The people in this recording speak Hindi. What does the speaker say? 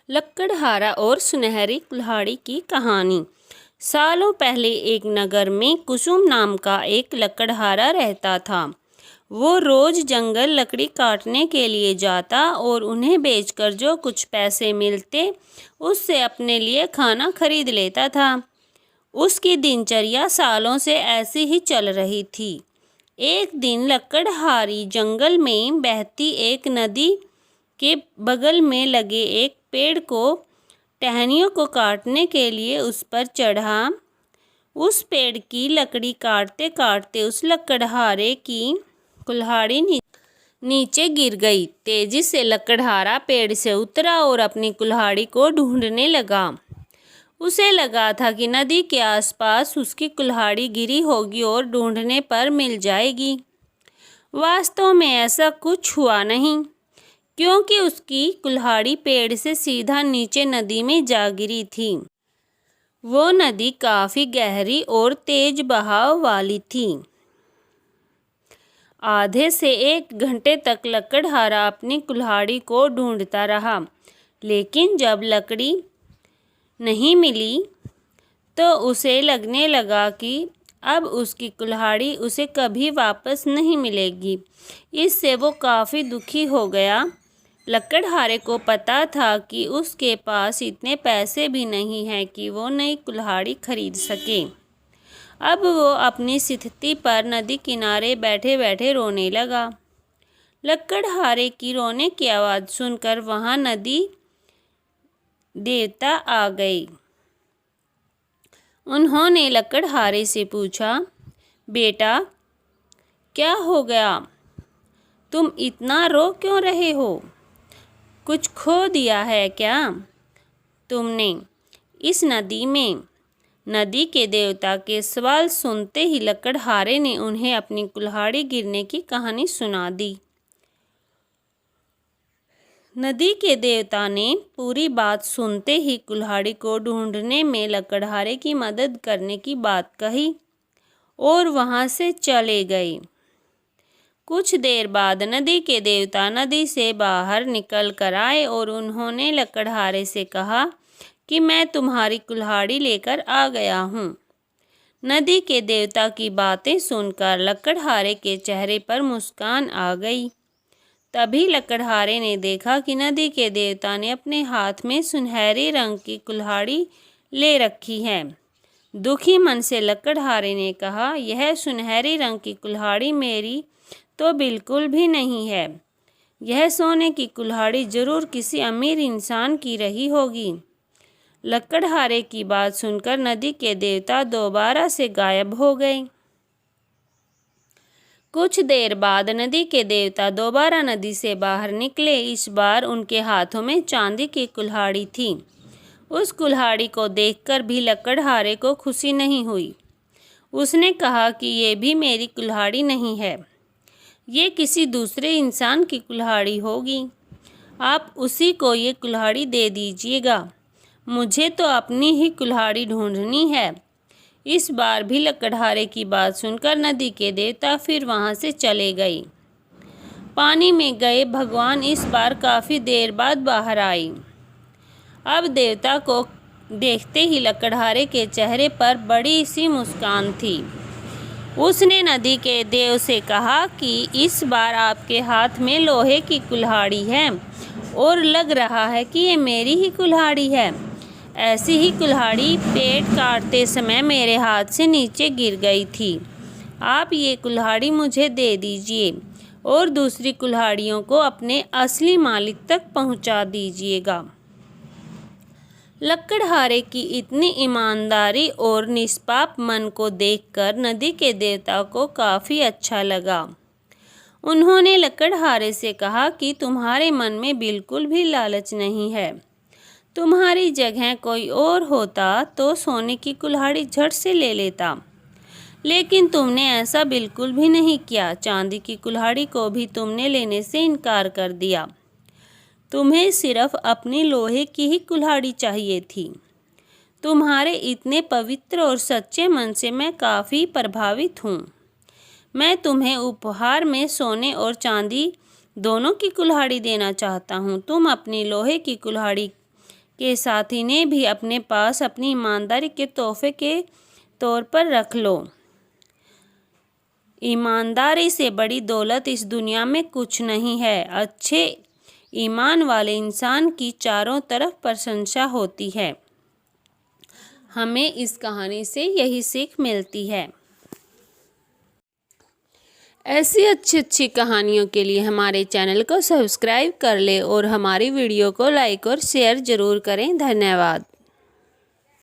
लकड़हारा और सुनहरी कुल्हाड़ी की कहानी। सालों पहले एक नगर में कुसुम नाम का एक लकड़हारा रहता था। वो रोज जंगल लकड़ी काटने के लिए जाता और उन्हें बेचकर जो कुछ पैसे मिलते उससे अपने लिए खाना खरीद लेता था। उसकी दिनचर्या सालों से ऐसी ही चल रही थी। एक दिन लकड़हारी जंगल में बहती एक नदी के बगल में लगे एक पेड़ को टहनियों को काटने के लिए उस पर चढ़ा। उस पेड़ की लकड़ी काटते काटते उस लकड़हारे की कुल्हाड़ी नीचे गिर गई। तेजी से लकड़हारा पेड़ से उतरा और अपनी कुल्हाड़ी को ढूंढने लगा। उसे लगा था कि नदी के आसपास उसकी कुल्हाड़ी गिरी होगी और ढूंढने पर मिल जाएगी। वास्तव में ऐसा कुछ हुआ नहीं, क्योंकि उसकी कुल्हाड़ी पेड़ से सीधा नीचे नदी में जा गिरी थी। वो नदी काफ़ी गहरी और तेज बहाव वाली थी। आधे से 1 घंटे तक लकड़हारा अपनी कुल्हाड़ी को ढूंढता रहा, लेकिन जब लकड़ी नहीं मिली तो उसे लगने लगा कि अब उसकी कुल्हाड़ी उसे कभी वापस नहीं मिलेगी। इससे वो काफ़ी दुखी हो गया। लकड़हारे को पता था कि उसके पास इतने पैसे भी नहीं हैं कि वो नई कुल्हाड़ी खरीद सके। अब वो अपनी स्थिति पर नदी किनारे बैठे बैठे रोने लगा। लकड़हारे की रोने की आवाज़ सुनकर वहाँ नदी देवता आ गए। उन्होंने लकड़हारे से पूछा, बेटा क्या हो गया? तुम इतना रो क्यों रहे हो? कुछ खो दिया है क्या तुमने इस नदी में? नदी के देवता के सवाल सुनते ही लकड़हारे ने उन्हें अपनी कुल्हाड़ी गिरने की कहानी सुना दी। नदी के देवता ने पूरी बात सुनते ही कुल्हाड़ी को ढूंढने में लकड़हारे की मदद करने की बात कही और वहां से चले गए। कुछ देर बाद नदी के देवता नदी से बाहर निकल कर आए और उन्होंने लकड़हारे से कहा कि मैं तुम्हारी कुल्हाड़ी लेकर आ गया हूँ। नदी के देवता की बातें सुनकर लकड़हारे के चेहरे पर मुस्कान आ गई। तभी लकड़हारे ने देखा कि नदी के देवता ने अपने हाथ में सुनहरे रंग की कुल्हाड़ी ले रखी है। दुखी मन से लकड़हारे ने कहा, यह सुनहरे रंग की कुल्हाड़ी मेरी तो बिल्कुल भी नहीं है। यह सोने की कुल्हाड़ी जरूर किसी अमीर इंसान की रही होगी। लकड़हारे की बात सुनकर नदी के देवता दोबारा से गायब हो गए। कुछ देर बाद नदी के देवता दोबारा नदी से बाहर निकले। इस बार उनके हाथों में चांदी की कुल्हाड़ी थी। उस कुल्हाड़ी को देखकर भी लकड़हारे को खुशी नहीं हुई। उसने कहा कि ये भी मेरी कुल्हाड़ी नहीं है, ये किसी दूसरे इंसान की कुल्हाड़ी होगी। आप उसी को ये कुल्हाड़ी दे दीजिएगा। मुझे तो अपनी ही कुल्हाड़ी ढूंढनी है। इस बार भी लकड़हारे की बात सुनकर नदी के देवता फिर वहां से चले गए। पानी में गए भगवान इस बार काफ़ी देर बाद बाहर आए। अब देवता को देखते ही लकड़हारे के चेहरे पर बड़ी सी मुस्कान थी। उसने नदी के देव से कहा कि इस बार आपके हाथ में लोहे की कुल्हाड़ी है और लग रहा है कि ये मेरी ही कुल्हाड़ी है। ऐसी ही कुल्हाड़ी पेड़ काटते समय मेरे हाथ से नीचे गिर गई थी। आप ये कुल्हाड़ी मुझे दे दीजिए और दूसरी कुल्हाड़ियों को अपने असली मालिक तक पहुंचा दीजिएगा। लकड़हारे की इतनी ईमानदारी और निष्पाप मन को देखकर नदी के देवता को काफ़ी अच्छा लगा। उन्होंने लकड़हारे से कहा कि तुम्हारे मन में बिल्कुल भी लालच नहीं है। तुम्हारी जगह कोई और होता तो सोने की कुल्हाड़ी झट से ले लेता, लेकिन तुमने ऐसा बिल्कुल भी नहीं किया। चांदी की कुल्हाड़ी को भी तुमने लेने से इनकार कर दिया। तुम्हें सिर्फ अपनी लोहे की ही कुल्हाड़ी चाहिए थी। तुम्हारे इतने पवित्र और सच्चे मन से मैं काफ़ी प्रभावित हूँ। मैं तुम्हें उपहार में सोने और चांदी दोनों की कुल्हाड़ी देना चाहता हूँ। तुम अपनी लोहे की कुल्हाड़ी के साथी ने भी अपने पास अपनी ईमानदारी के तोहफे के तौर पर रख लो। ईमानदारी से बड़ी दौलत इस दुनिया में कुछ नहीं है। अच्छे ईमान वाले इंसान की चारों तरफ प्रशंसा होती है। हमें इस कहानी से यही सीख मिलती है। ऐसी अच्छी कहानियों के लिए हमारे चैनल को सब्सक्राइब कर ले और हमारी वीडियो को लाइक और शेयर ज़रूर करें। धन्यवाद।